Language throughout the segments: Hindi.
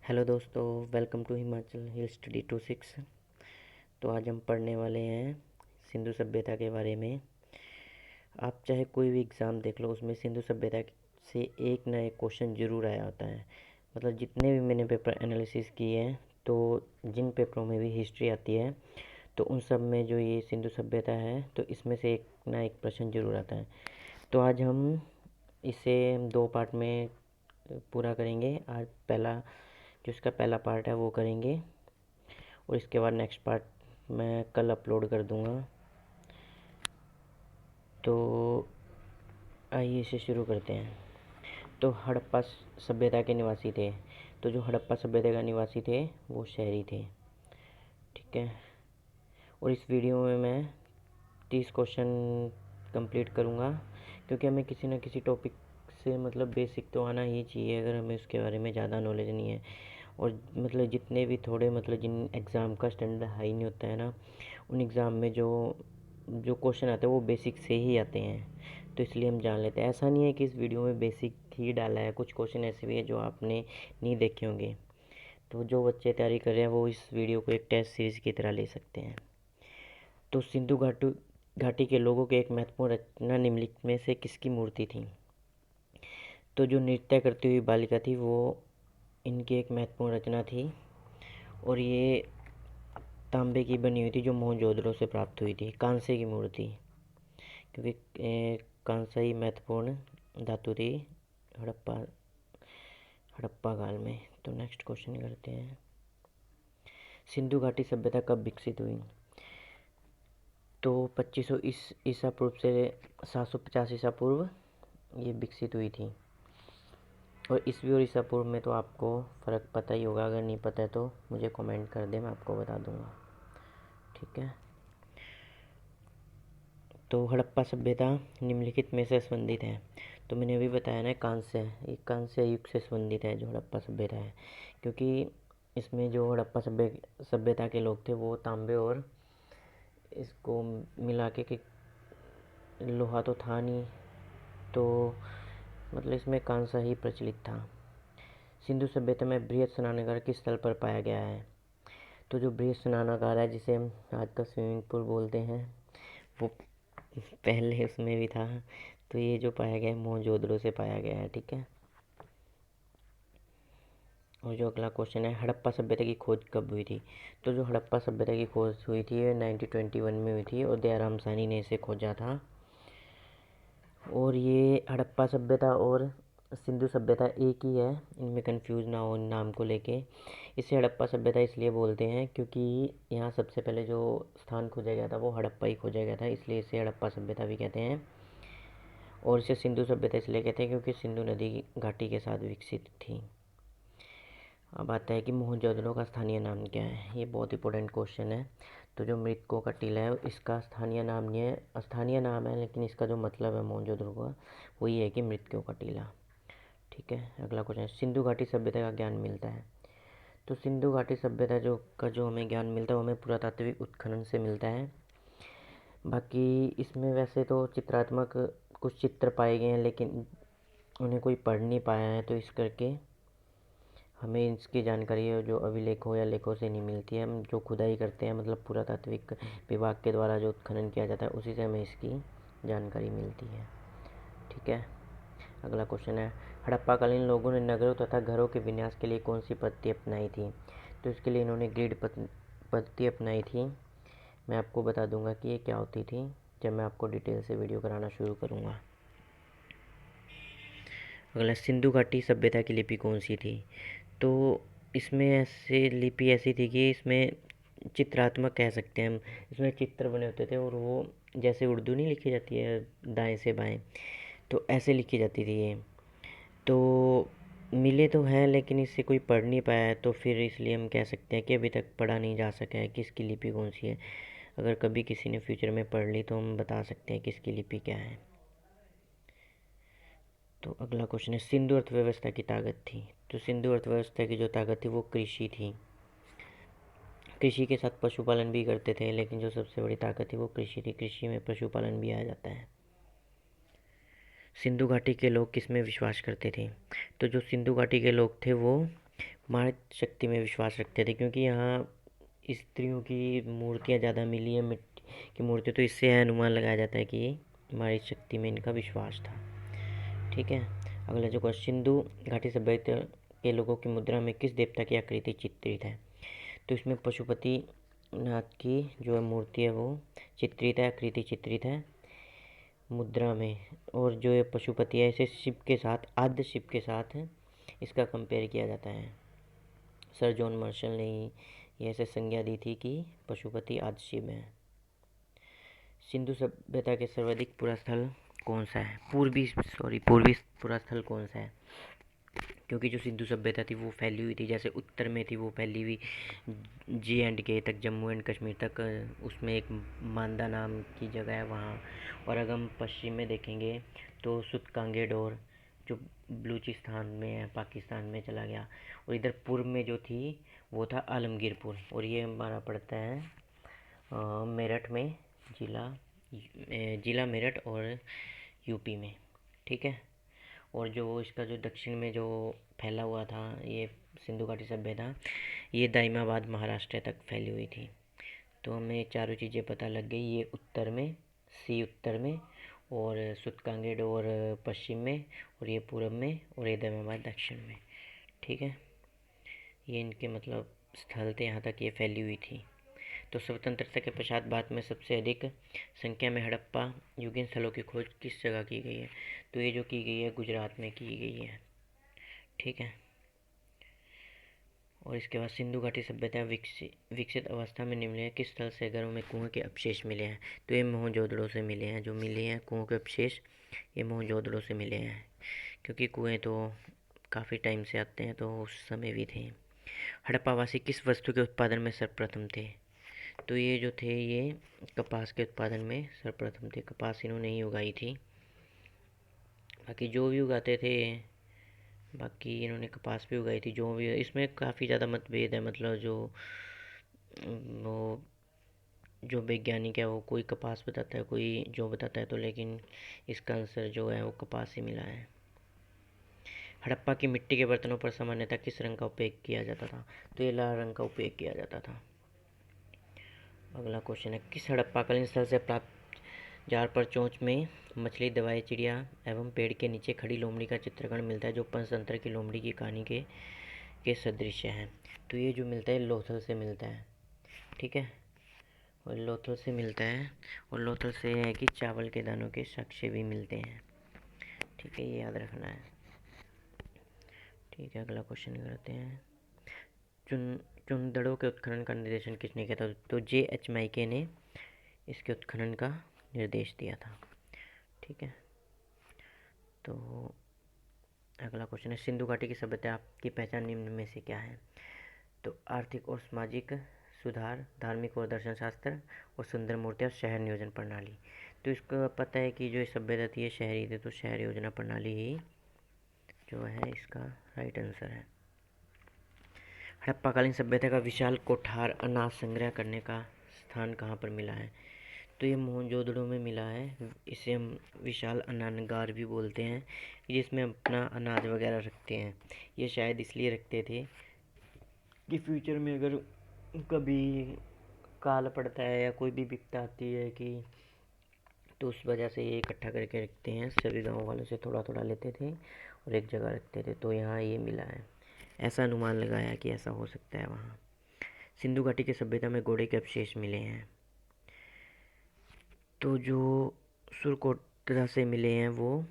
हेलो दोस्तों, welcome to Himachal hill study 26। तो आज हम पढ़ने वाले हैं सिंधु सभ्यता के बारे में। आप चाहे कोई भी एग्ज़ाम देख लो, उसमें सिंधु सभ्यता से एक ना एक क्वेश्चन ज़रूर आया होता है। मतलब जितने भी मैंने पेपर एनालिसिस किए हैं, तो जिन पेपरों में भी हिस्ट्री आती है तो उन सब में जो ये सिंधु सभ्यता है तो इसमें से एक ना एक प्रश्न ज़रूर आता है। तो आज हम इसे दो पार्ट में पूरा करेंगे। आज जो इसका पहला पार्ट है वो करेंगे, और इसके बाद नेक्स्ट पार्ट मैं कल अपलोड कर दूँगा। तो आइए इसे शुरू करते हैं। तो हड़प्पा सभ्यता के निवासी थे। तो जो हड़प्पा सभ्यता के निवासी थे वो शहरी थे, ठीक है। और इस वीडियो में मैं 30 क्वेश्चन कंप्लीट करूँगा, क्योंकि हमें किसी न किसी टॉपिक से मतलब बेसिक तो आना ही चाहिए, अगर हमें उसके बारे में ज़्यादा नॉलेज नहीं है। और मतलब जितने भी थोड़े मतलब जिन एग्ज़ाम का स्टैंडर्ड हाई नहीं होता है ना, उन एग्ज़ाम में जो जो क्वेश्चन आते हैं वो बेसिक से ही आते हैं। तो इसलिए हम जान लेते हैं। ऐसा नहीं है कि इस वीडियो में बेसिक ही डाला है, कुछ क्वेश्चन ऐसे भी है जो आपने नहीं देखे होंगे। तो जो बच्चे तैयारी कर रहे हैं वो इस वीडियो को एक टेस्ट सीरीज़ की तरह ले सकते हैं। तो सिंधु घाटी के लोगों के एक महत्वपूर्ण रचना निम्नलिखित में से किसकी मूर्ति थी? तो जो नृत्य करती हुई बालिका थी वो इनकी एक महत्वपूर्ण रचना थी, और ये तांबे की बनी हुई थी जो मोहनजोदड़ो से प्राप्त हुई थी। कांसे की मूर्ति, क्योंकि कांसा ही महत्वपूर्ण धातु थी हड़प्पा हड़प्पा काल में। तो नेक्स्ट क्वेश्चन करते हैं। सिंधु घाटी सभ्यता कब विकसित हुई? तो 2500 ईसा पूर्व से 750 ईसा पूर्व ये विकसित हुई थी। और ईसवी और ईसा पूर्व में तो आपको फ़र्क पता ही होगा, अगर नहीं पता है तो मुझे कमेंट कर दे, मैं आपको बता दूंगा, ठीक है। तो हड़प्पा सभ्यता निम्नलिखित में से संबंधित है। तो मैंने अभी बताया ना, कांस्य, ये कांस्य युग से संबंधित है जो हड़प्पा सभ्यता है, क्योंकि इसमें जो हड़प्पा सभ्यता के लोग थे वो तांबे और इसको मिला के लोहा तो था नहीं, तो मतलब इसमें कांसा ही प्रचलित था। सिंधु सभ्यता में बृहद स्नानागार किस स्थल पर पाया गया है? तो जो बृहद स्नानागार है, जिसे हम आज का स्विमिंग पूल बोलते हैं, वो पहले उसमें भी था। तो ये जो पाया गया है मोहनजोदड़ो से पाया गया है, ठीक है। और जो अगला क्वेश्चन है, हड़प्पा सभ्यता की खोज कब हुई थी? तो जो हड़प्पा सभ्यता की खोज हुई थी ये 1921 में हुई थी, और दयाराम साहनी ने इसे खोजा था। और ये हड़प्पा सभ्यता और सिंधु सभ्यता एक ही है, इनमें कंफ्यूज ना हो इन नाम को लेके। इसे हड़प्पा सभ्यता इसलिए बोलते हैं क्योंकि यहाँ सबसे पहले जो स्थान खोजा गया था वो हड़प्पा ही खोजा गया था, इसलिए इसे हड़प्पा सभ्यता भी कहते हैं। और इसे सिंधु सभ्यता इसलिए कहते हैं क्योंकि सिंधु नदी घाटी के साथ विकसित थी। अब आता है कि मोहनजोदड़ो का स्थानीय नाम क्या है। ये बहुत इंपॉर्टेंट क्वेश्चन है। तो जो मृतकों का टीला है इसका स्थानीय नाम नहीं है, स्थानीय नाम है, लेकिन इसका जो मतलब है मोहनजोदड़ो का वो ये है कि मृतकों का टीला, ठीक है। अगला क्वेश्चन, सिंधु घाटी सभ्यता का ज्ञान मिलता है। तो सिंधु घाटी सभ्यता जो हमें ज्ञान मिलता है वो हमें पुरातात्विक उत्खनन से मिलता है। बाकी इसमें वैसे तो चित्रात्मक कुछ चित्र पाए गए हैं, लेकिन उन्हें कोई पढ़ नहीं पाया है, तो इस करके हमें इसकी जानकारी है जो अभिलेखों या लेखों से नहीं मिलती है। हम जो खुदाई करते हैं, मतलब पुरातात्विक विभाग के द्वारा जो उत्खनन किया जाता है उसी से हमें इसकी जानकारी मिलती है, ठीक है। अगला क्वेश्चन है, हड़प्पाकालीन लोगों ने नगरों तथा घरों के विन्यास के लिए कौन सी पद्धति अपनाई थी? तो इसके लिए इन्होंने ग्रिड पद्धति अपनाई थी। मैं आपको बता दूंगा कि ये क्या होती थी जब मैं आपको डिटेल से वीडियो कराना शुरू करूँगा। अगला, सिंधु घाटी सभ्यता की लिपि कौन सी थी? तो इसमें ऐसे लिपि ऐसी थी कि इसमें चित्रात्मक कह सकते हैं हम, इसमें चित्र बने होते थे, और वो जैसे उर्दू नहीं लिखी जाती है दाएं से बाएं, तो ऐसे लिखी जाती थी ये। तो मिले तो हैं, लेकिन इससे कोई पढ़ नहीं पाया है, तो फिर इसलिए हम कह सकते हैं कि अभी तक पढ़ा नहीं जा सका है कि इसकी लिपि कौन सी है। अगर कभी किसी ने फ्यूचर में पढ़ ली तो हम बता सकते हैं कि इसकी लिपि क्या है। तो अगला क्वेश्चन है, सिंधु अर्थव्यवस्था की ताकत थी। तो सिंधु अर्थव्यवस्था की जो ताकत थी वो कृषि थी। कृषि के साथ पशुपालन भी करते थे, लेकिन जो सबसे बड़ी ताकत थी वो कृषि थी। कृषि में पशुपालन भी आ जाता है। सिंधु घाटी के लोग किस में विश्वास करते थे? तो जो सिंधु घाटी के लोग थे वो मातृ शक्ति में विश्वास रखते थे, क्योंकि यहाँ स्त्रियों की मूर्तियाँ ज़्यादा मिली हैं, मिट्टी की मूर्ति, तो इससे अनुमान लगाया जाता है कि मातृ शक्ति में इनका विश्वास था। ठीक है। अगला जो क्वेश्चन, सिंधु घाटी सभ्यता के लोगों की मुद्रा में किस देवता की आकृति चित्रित है? तो इसमें पशुपति नाथ की जो मूर्ति है वो चित्रित है, आकृति चित्रित है मुद्रा में। और जो ये पशुपति है इसे शिव के साथ, आद्य शिव के साथ इसका कंपेयर किया जाता है। सर जॉन मार्शल ने ये ऐसे संज्ञा दी थी कि पशुपति आद्य शिव है। सिंधु सभ्यता के सर्वाधिक पूरा स्थल कौन सा है? पूर्वी पूरा स्थल कौन सा है? क्योंकि जो सिंधु सभ्यता थी वो फैली हुई थी, जैसे उत्तर में थी वो फैली हुई J&K तक, जम्मू एंड कश्मीर तक, उसमें एक मांदा नाम की जगह है वहाँ। और अगर हम पश्चिम में देखेंगे तो सुतकांगेडोर जो बलूचिस्तान में है, पाकिस्तान में चला गया। और इधर पूर्व में जो थी वो था आलमगीरपुर, और ये हमारा पड़ता है मेरठ में, जिला मेरठ और यूपी में। ठीक है। और जो इसका जो दक्षिण में जो फैला हुआ था ये सिंधु घाटी सभ्यता, ये दाइमाबाद महाराष्ट्र तक फैली हुई थी। तो हमें चारों चीज़ें पता लग गई। ये उत्तर में, सी उत्तर में, और सुतकांगेड और पश्चिम में, और ये पूर्व में, और ये दाइमाबाद दक्षिण में। ठीक है। ये इनके मतलब स्थल थे, यहाँ तक ये फैली हुई थी। तो स्वतंत्रता के पश्चात भारत में सबसे अधिक संख्या में हड़प्पा युगीन स्थलों की खोज किस जगह की गई है? तो ये जो की गई है गुजरात में की गई है। ठीक है। और इसके बाद सिंधु घाटी सभ्यता विकसित अवस्था में निम्नलिखित किस स्थल से घरों में कुएं के अवशेष मिले हैं? तो ये मोहनजोदड़ो से मिले हैं। जो मिले हैं कुओं के अवशेष, ये मोहनजोदड़ो से मिले हैं, क्योंकि कुएं तो काफ़ी टाइम से आते हैं, तो उस समय भी थे। हड़प्पावासी किस वस्तु के उत्पादन में सर्वप्रथम थे? तो ये जो थे ये कपास के उत्पादन में सर्वप्रथम थे। कपास इन्होंने ही उगाई थी, बाकी जो भी उगाते थे, बाकी इन्होंने कपास भी उगाई थी। जो भी, इसमें काफ़ी ज़्यादा मतभेद है, मतलब जो वो जो वैज्ञानिक है वो कोई कपास बताता है, कोई जो बताता है, तो लेकिन इसका आंसर जो है वो कपास ही मिला है। हड़प्पा की मिट्टी के बर्तनों पर सामान्यतः किस रंग का उपयोग किया जाता था? तो ये लाल रंग का उपयोग किया जाता था। अगला क्वेश्चन है, किस हड़प्पाकालीन स्थल से प्राप्त जार पर चोंच में मछली, दवाई, चिड़िया एवं पेड़ के नीचे खड़ी लोमड़ी का चित्रण मिलता है, जो पंचतंत्र की लोमड़ी की कहानी के सदृश है? तो ये जो मिलता है लोथल से मिलता है। ठीक है। और लोथल से मिलता है, और लोथल से है कि चावल के दानों के साक्ष्य भी मिलते हैं। ठीक है, ये याद रखना है। ठीक है, अगला क्वेश्चन करते हैं। चुनदड़ों के उत्खनन का निर्देशन किसने किया था? तो J.H. माइके ने इसके उत्खनन का निर्देश दिया था। ठीक है। तो अगला क्वेश्चन है, सिंधु घाटी की सभ्यता की पहचान निम्न में से क्या है? तो आर्थिक और सामाजिक सुधार, धार्मिक और दर्शन शास्त्र, और सुंदर मूर्तियाँ, और शहर नियोजन प्रणाली। तो इसको पता है कि जो सभ्यता थी ये शहरी थी, तो शहर योजना प्रणाली ही जो है इसका राइट आंसर है। हड़प्पाकालीन सभ्यता का विशाल कोठार अनाज संग्रह करने का स्थान कहाँ पर मिला है? तो ये मोहनजोदड़ो में मिला है। इसे हम विशाल अनाजगार भी बोलते हैं, जिसमें अपना अनाज वगैरह रखते हैं। ये शायद इसलिए रखते थे कि फ्यूचर में अगर कभी काल पड़ता है या कोई भी विपदा आती है कि, तो उस वजह से ये इकट्ठा करके रखते हैं। सभी गाँव वालों से थोड़ा थोड़ा लेते थे और एक जगह रखते थे, तो यहाँ ये मिला है। ऐसा अनुमान लगाया कि ऐसा हो सकता है वहाँ। सिंधु घाटी की सभ्यता में घोड़े के अवशेष मिले हैं। तो जो सुरकोटरा से मिले हैं वो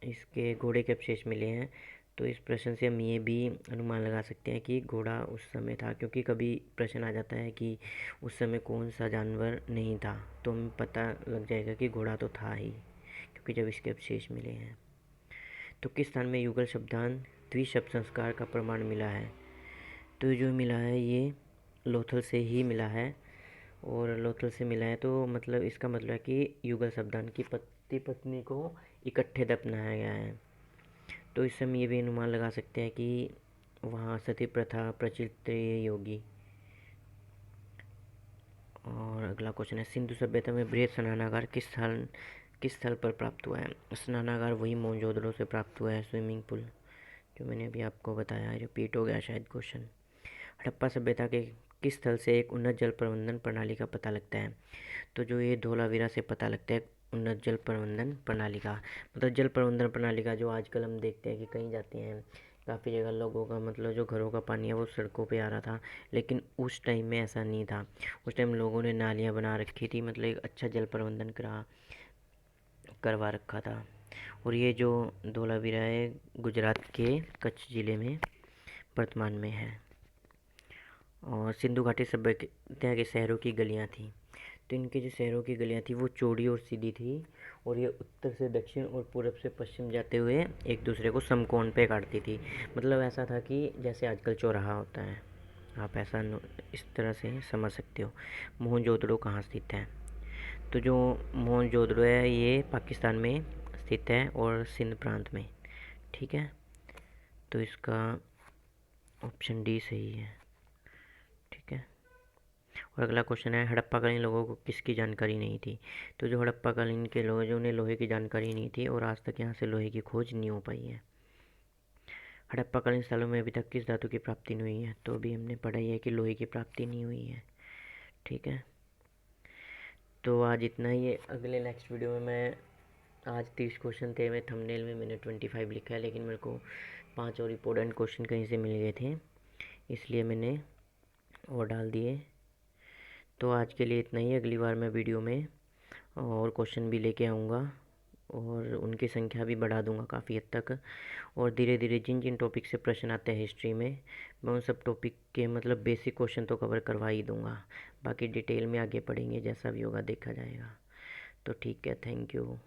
इसके घोड़े के अवशेष मिले हैं। तो इस प्रश्न से हम ये भी अनुमान लगा सकते हैं कि घोड़ा उस समय था, क्योंकि कभी प्रश्न आ जाता है कि उस समय कौन सा जानवर नहीं था, तो हमें पता लग जाएगा कि घोड़ा तो था ही, क्योंकि जब इसके अवशेष मिले हैं। तो किस स्थान में युगल शब्दांत द्विशब्द संस्कार का प्रमाण मिला है? तो जो मिला है ये लोथल से ही मिला है, और लोथल से मिला है तो मतलब इसका मतलब है कि युगल शब्दांत की पति पत्नी को इकट्ठे दफनाया गया है। तो इससे हम ये भी अनुमान लगा सकते हैं कि वहाँ सती प्रथा प्रचलित होगी। और अगला क्वेश्चन है, सिंधु सभ्यता में बृहद स्नानागार किस स्थल पर प्राप्त हुआ है? स्नानागार वही मोहनजोदड़ो से प्राप्त हुआ है, स्विमिंग पूल जो मैंने अभी आपको बताया, रिपीट हो गया शायद क्वेश्चन। हड़प्पा सभ्यता के किस स्थल से एक उन्नत जल प्रबंधन प्रणाली का पता लगता है? तो जो ये धोलावीरा से पता लगता है उन्नत जल प्रबंधन प्रणाली का। मतलब जल प्रबंधन प्रणाली का जो आजकल हम देखते हैं कि कहीं जाते हैं, काफ़ी जगह लोगों का मतलब जो घरों का पानी है वो सड़कों पे आ रहा था, लेकिन उस टाइम में ऐसा नहीं था। उस टाइम लोगों ने नालियाँ बना रखी थी, मतलब एक अच्छा जल प्रबंधन करवा रखा था। और ये जो धोलावीरा है गुजरात के कच्छ ज़िले में वर्तमान में है। और सिंधु घाटी सभ्यता के शहरों की गलियाँ थी। तो इनके जो शहरों की गलियाँ थी वो चौड़ी और सीधी थी, और ये उत्तर से दक्षिण और पूरब से पश्चिम जाते हुए एक दूसरे को समकोण पे काटती थी। मतलब ऐसा था कि जैसे आजकल चौराहा होता है, आप ऐसा इस तरह से समझ सकते हो। मोहनजोदड़ो कहाँ स्थित है? तो जो मोहनजोदड़ो है ये पाकिस्तान में स्थित है और सिंध प्रांत में। ठीक है, तो इसका ऑप्शन डी सही है। ठीक है। और अगला क्वेश्चन है, हड़प्पाकालीन लोगों को किसकी जानकारी नहीं थी? तो जो हड़प्पाकालीन के लोग जो उन्हें लोहे की जानकारी नहीं थी, और आज तक यहाँ से लोहे की खोज नहीं हो पाई है। हड़प्पाकालीन स्थलों में अभी तक किस धातु की प्राप्ति नहीं हुई है? तो अभी हमने पढ़ा ही है कि लोहे की प्राप्ति नहीं हुई है। ठीक है, तो आज इतना ही है। अगले नेक्स्ट वीडियो में मैं आज 30 क्वेश्चन थे, मैं थंबनेल में मैंने 25 लिखा है, लेकिन मेरे को 5 और इम्पोर्टेंट क्वेश्चन कहीं से मिल गए थे, इसलिए मैंने और डाल दिए। तो आज के लिए इतना ही। अगली बार मैं वीडियो में और क्वेश्चन भी लेके आऊँगा, और उनकी संख्या भी बढ़ा दूँगा काफ़ी हद तक। और धीरे धीरे जिन जिन टॉपिक से प्रश्न आते हैं हिस्ट्री में, मैं उन सब टॉपिक के मतलब बेसिक क्वेश्चन तो कवर करवा ही दूँगा। बाकी डिटेल में आगे पढ़ेंगे, जैसा भी होगा देखा जाएगा। तो ठीक है, थैंक यू।